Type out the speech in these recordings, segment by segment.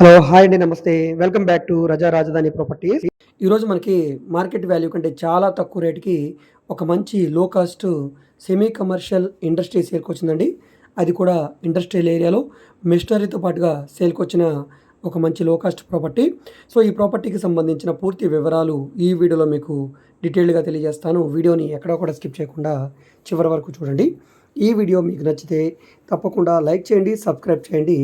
Hello! Hi అండి. నమస్తే. Welcome back to రజా రాజధాని ప్రాపర్టీస్. ఈరోజు మనకి మార్కెట్ వాల్యూ కంటే చాలా తక్కువ రేట్‌కి ఒక మంచి లో కాస్ట్ సెమీ కమర్షియల్ ఇండస్ట్రీ సేల్‌కొచ్చిందండి. అది కూడా ఇండస్ట్రియల్ ఏరియాలో మిషనరీతో పాటుగా సేల్‌కొచ్చిన ఒక మంచి లో కాస్ట్ ప్రాపర్టీ. సో, ఈ ప్రాపర్టీకి సంబంధించిన పూర్తి వివరాలు ఈ వీడియోలో మీకు డీటెయిల్డ్‌గా తెలియజేస్తాను. వీడియోని ఎక్కడా కూడా స్కిప్ చేయకుండా చివరి వరకు చూడండి. ఈ వీడియో మీకు నచ్చితే తప్పకుండా లైక్ చేయండి, సబ్స్క్రైబ్ చేయండి.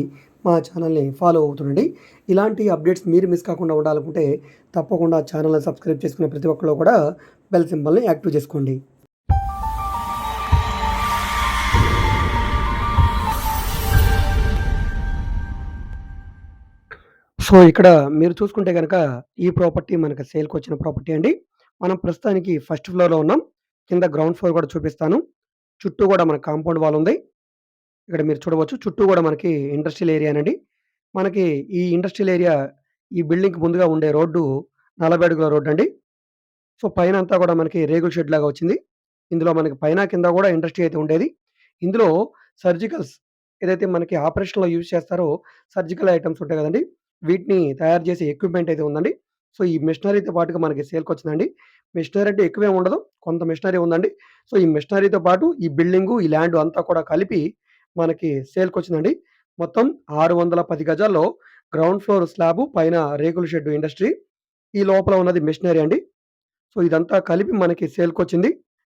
మా ఛానల్‌ని ఫాలో అవుతుండండి. ఇలాంటి అప్డేట్స్ మీరు మిస్ కాకుండా ఉండాలనుకుంటే తప్పకుండా ఛానల్‌ని సబ్స్క్రైబ్ చేసుకునే ప్రతి ఒక్కళ్ళు కూడా బెల్ సింబల్‌ని యాక్టివ్ చేసుకోండి. సో, ఇక్కడ మీరు చూసుకుంటే గనక ఈ ప్రాపర్టీ మనకు సేల్‌కొచ్చిన ప్రాపర్టీ అండి. మనం ప్రస్తుతానికి ఫస్ట్ ఫ్లోర్‌లో ఉన్నాం. కింద గ్రౌండ్ ఫ్లోర్ కూడా చూపిస్తాను. చుట్టూ గూడా మనకు కాంపౌండ్ వాల్ ఉంది. ఇక్కడ మీరు చూడవచ్చు. చుట్టూ గూడా మనకి ఇండస్ట్రియల్ ఏరియానండి. మనకి ఈ ఇండస్ట్రియల్ ఏరియా ఈ బిల్డింగ్‌కి ముందుగా ఉండే రోడ్డు 40 అడుగుల రోడ్డండి. సో, పైనంతా గూడా మనకి రేకుల షెడ్ లాగా వచ్చింది. ఇందులో మనకి పైన, కింద గూడా ఇండస్ట్రీ అయితే ఉండేది. ఇందులో సర్జికల్స్ ఏదైతే మనకి ఆపరేషన్‌లో యూజ్ చేస్తారో సర్జికల్ ఐటెమ్స్ ఉంటాయి గదండీ! వీటిని తయారు చేసే ఎక్విప్‌మెంట్ అయితే ఉందండి. సో, ఈ మిషనరీతో పాటుగా మనకి సేల్‌కొచ్చిందండి. మిషనరీ అంటే ఎక్కువేం ఉండదు. కొంత మిషనరీ ఉందండి. సో, ఈ మిషనరీతో పాటు ఈ బిల్డింగు, ఈ ల్యాండ్ అంతా కూడా కలిపి మనకి సేల్‌కొచ్చిందండి. మొత్తం 610 గజాల్లో గ్రౌండ్ ఫ్లోర్ స్లాబు, పైన రేకుల షెడ్డు ఇండస్ట్రీ. ఈ లోపల ఉన్నది మిషనరీ అండి. సో, ఇదంతా కలిపి మనకి సేల్‌కొచ్చింది.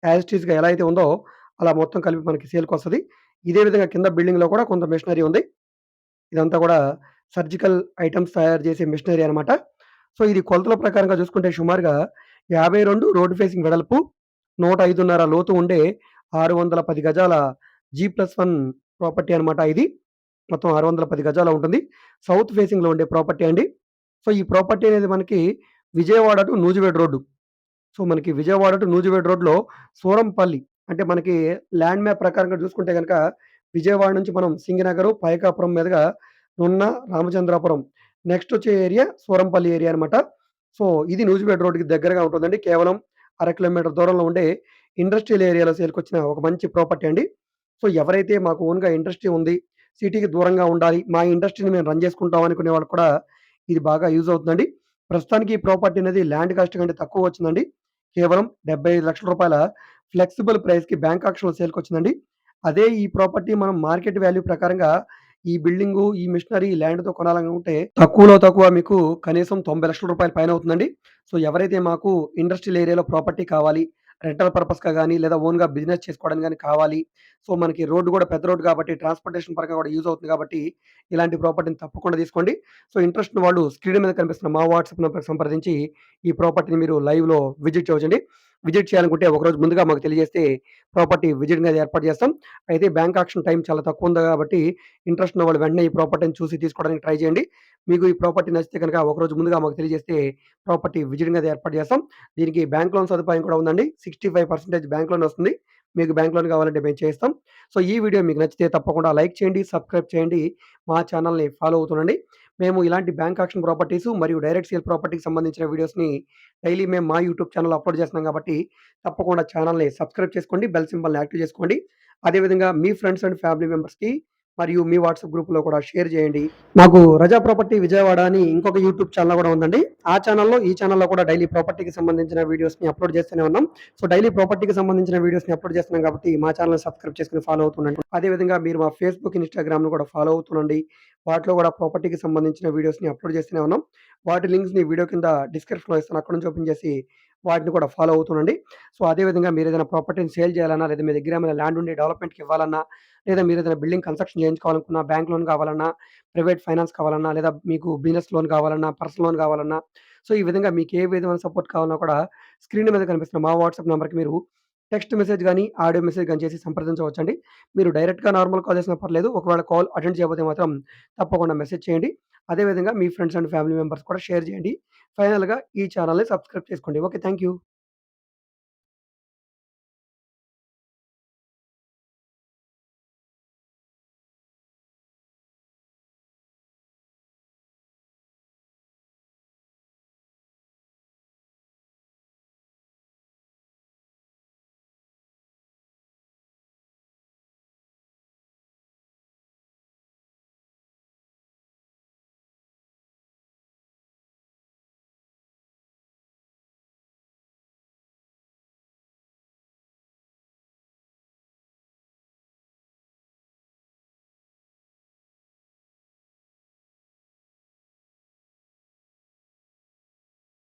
యాజ్ ఇట్ ఈస్‌గా ఎలా అయితే ఉందో, అలా మొత్తం కలిపి మనకి సేల్‌కొస్తది. ఇదే విధంగా కింద బిల్డింగ్‌లో కూడా కొంత మిషనరీ ఉంది. ఇదంతా కూడా సర్జికల్ ఐటెమ్స్ తయారు చేసే మిషనరీ అనమాట. సో, ఇది కొలతల ప్రకారంగా చూసుకుంటే సుమారుగా 52 రోడ్ ఫేసింగ్ వెడల్పు, 105.5 లోతు ఉండే 610 గజాల జీ+1 ప్రాపర్టీ అనమాట ఇది. మొత్తం 610 గజాల ఉంటుంది. సౌత్ ఫేసింగ్‌లో ఉండే ప్రాపర్టీ అండి. సో, ఈ ప్రాపర్టీ అనేది మనకి Vijayawada to Nuzvid road. So, మనకి విజయవాడ టు నూజివీడు రోడ్‌లో సూరంపల్లి అంటే మనకి ల్యాండ్ మ్యాప్ ప్రకారంగా చూసుకుంటే గనక విజయవాడ నుంచి మనం సింగనగరు, పైకాపురం మీదుగా నున్న, రామచంద్రాపురం నెక్స్ట్ వచ్చే ఏరియా సూరంపల్లి ఏరియా అనమాట. సో, ఇది నూజివీడు రోడ్‌కి దగ్గరగా ఉంటుందండి. కేవలం అర కిలోమీటర్ దూరంలో ఉండే ఇండస్ట్రియల్ ఏరియాలో సేల్‌కొచ్చిన ఒక మంచి ప్రాపర్టీ అండి. సో, ఎవరైతే మాకు ఓన్‌గా ఇండస్ట్రీ ఉంది, సిటీకి దూరంగా ఉండాలి, మా ఇండస్ట్రీని మేము రన్ చేసుకుంటాం అనుకునే వాళ్ళకి కూడా ఇది బాగా యూజ్ అవుతుందండి. ప్రస్తుతానికి ఈ ప్రాపర్టీ అనేది ల్యాండ్ కాస్ట్ కంటే తక్కువ వచ్చిందండి. కేవలం రూ. 75,00,000 ఫ్లెక్సిబుల్ ప్రైస్‌కి బ్యాంక్ ఆక్షన్‌లో సేల్‌కొచ్చిందండి. అదే ఈ ప్రాపర్టీ మనం మార్కెట్ వాల్యూ ప్రకారంగా ఈ బిల్డింగు, ఈ మిషనరీ, ఈ ల్యాండ్‌తో కొనాలనుకుంటే తక్కువలో తక్కువ మీకు కనీసం రూ. 90,00,000 పైన అవుతుందండి. సో, ఎవరైతే మాకు ఇండస్ట్రియల్ ఏరియాలో ప్రాపర్టీ కావాలి, రెంటల్ పర్పస్‌గా గాని, లేదా ఓన్‌గా బిజినెస్ చేసుకోవడానికి గాని కావాలి. సో, మనకి రోడ్డు గూడా పెద్ద రోడ్ కాబట్టి ట్రాన్స్‌పోర్టేషన్ పరంగా గూడా యూజ్ అవుతుంది కాబట్టి, ఇలాంటి ప్రాపర్టీని తప్పకుండా తీసుకోండి. సో, ఇంట్రెస్ట్ ఉన్న వాళ్ళు స్క్రీన్ మీద కనిపిస్తున్న మా వాట్సాప్ నంబర్‌కి సంప్రదించి ఈ ప్రాపర్టీని మీరు లైవ్‌లో విజిట్ చేయవచ్చండి. విజిట్ చేయాలనుకుంటే ఒకరోజు ముందుగా మాకు తెలియజేస్తే ప్రాపర్టీ విజిటింగ్ అనేది ఏర్పాటు చేస్తాం. అయితే బ్యాంక్ ఆక్షన్ టైమ్ చాలా తక్కువ ఉంది కాబట్టి ఇంట్రెస్ట్ ఉన్న వాళ్ళు వెంటనే ఈ ప్రాపర్టీని చూసి తీసుకోవడానికి ట్రై చేయండి. మీకు ఈ ప్రాపర్టీ నచ్చితే గనక ఒకరోజు ముందుగా మాకు తెలియజేస్తే ప్రాపర్టీ విజిటింగ్ అనేది ఏర్పాటు చేస్తాం. దీనికి బ్యాంక్ లోన్ సదుపాయం కూడా ఉందండి. 65% బ్యాంక్ లోన్ వస్తుంది. మీకు బ్యాంక్ లోన్ కావాలంటే మేము చేయిస్తాం. సో, ఈ వీడియో మీకు నచ్చితే తప్పకుండా లైక్ చేయండి, సబ్స్క్రైబ్ చేయండి. మా ఛానెల్‌ని ఫాలో అవుతుండండి. మేము ఇలాంటి బ్యాంక్ ఆక్షన్ ప్రాపర్టీస్ మరియు డైరెక్ట్ సేల్ ప్రాపర్టీకి సంబంధించిన వీడియోస్‌ని డైలీ మేము మా యూట్యూబ్ ఛానెల్‌లో అప్‌లోడ్ చేస్తున్నాం కాబట్టి తప్పకుండా ఛానెల్‌ని సబ్స్క్రైబ్ చేసుకోండి. బెల్ సింబల్‌ని యాక్టివ్ చేసుకోండి. అదే విధంగా మీ ఫ్రెండ్స్ అండ్ ఫ్యామిలీ మెంబర్స్‌కి మరియు మీ వాట్సాప్ గ్రూప్‌లో కూడా షేర్ చేయండి. నాకు రజా ప్రాపర్టీ విజయవాడ అని ఇంకొక యూట్యూబ్ ఛానెల్ కూడా ఉందండి. ఆ ఛానెల్‌లో, ఈ ఛానెల్‌లో కూడా డైలీ ప్రాపర్టీకి సంబంధించిన వీడియోస్‌ని అప్‌లోడ్ చేస్తూనే ఉన్నాం. సో, డైలీ ప్రాపర్టీకి సంబంధించిన వీడియోస్‌ని అప్‌లోడ్ చేస్తున్నాం కాబట్టి మా ఛానెల్‌ని సబ్స్క్రైబ్ చేసుకొని ఫాలో అవుతుండండి. అదే విధంగా మీరు మా ఫేస్‌బుక్, ఇన్‌స్టాగ్రామ్‌ను కూడా ఫాలో అవుతుండండి. వాటిలో కూడా ప్రాపర్టీకి సంబంధించిన వీడియోస్‌ని అప్‌లోడ్ చేస్తూనే ఉన్నాం. వాటి లింక్స్‌ని వీడియో కింద డిస్క్రిప్షన్‌లో ఇస్తాను. అక్కడి నుంచి ఓపెన్ చేసి వాటిని కూడా ఫాలో అవుతుండండి. సో, అదే విధంగా మీరేదైనా ప్రాపర్టీని సేల్ చేయాలన్నా, లేదా మీ దగ్గర ఏమైనా ల్యాండ్ ఉండి డెవలప్‌మెంట్‌కి ఇవ్వాలన్నా, లేదా మీరేదైనా బిల్డింగ్ కన్‌స్ట్రక్షన్ చేయించుకోవాలనుకున్నా, బ్యాంక్ లోన్ కావాలన్నా, ప్రైవేట్ ఫైనాన్స్ కావాలన్నా, లేదా మీకు బిజినెస్ లోన్ కావాలన్నా, పర్సనల్ లోన్ కావాలన్నా, సో, ఈ విధంగా మీకు ఏ విధమైన సపోర్ట్ కావాలన్నా కూడా స్క్రీన్ మీద కనిపిస్తున్న మా వాట్సాప్ నంబర్‌కి మీరు టెక్స్ట్ మెసేజ్ గాని, ఆడియో మెసేజ్ గాని చేసి సంప్రదించవచ్చండి. మీరు డైరెక్ట్‌గా నార్మల్ కాల్ చేసినా పర్లేదు. ఒకవేళ కాల్ అటెండ్ చేయకపోతే మాత్రం తప్పకుండా మెసేజ్ చేయండి. అదే విధంగా మీ ఫ్రెండ్స్ అండ్ ఫ్యామిలీ మెంబర్స్ కూడా షేర్ చేయండి. ఫైనల్‌గా ఈ ఛానెల్‌ని సబ్స్క్రైబ్ చేసుకోండి. ఓకే. Thank you.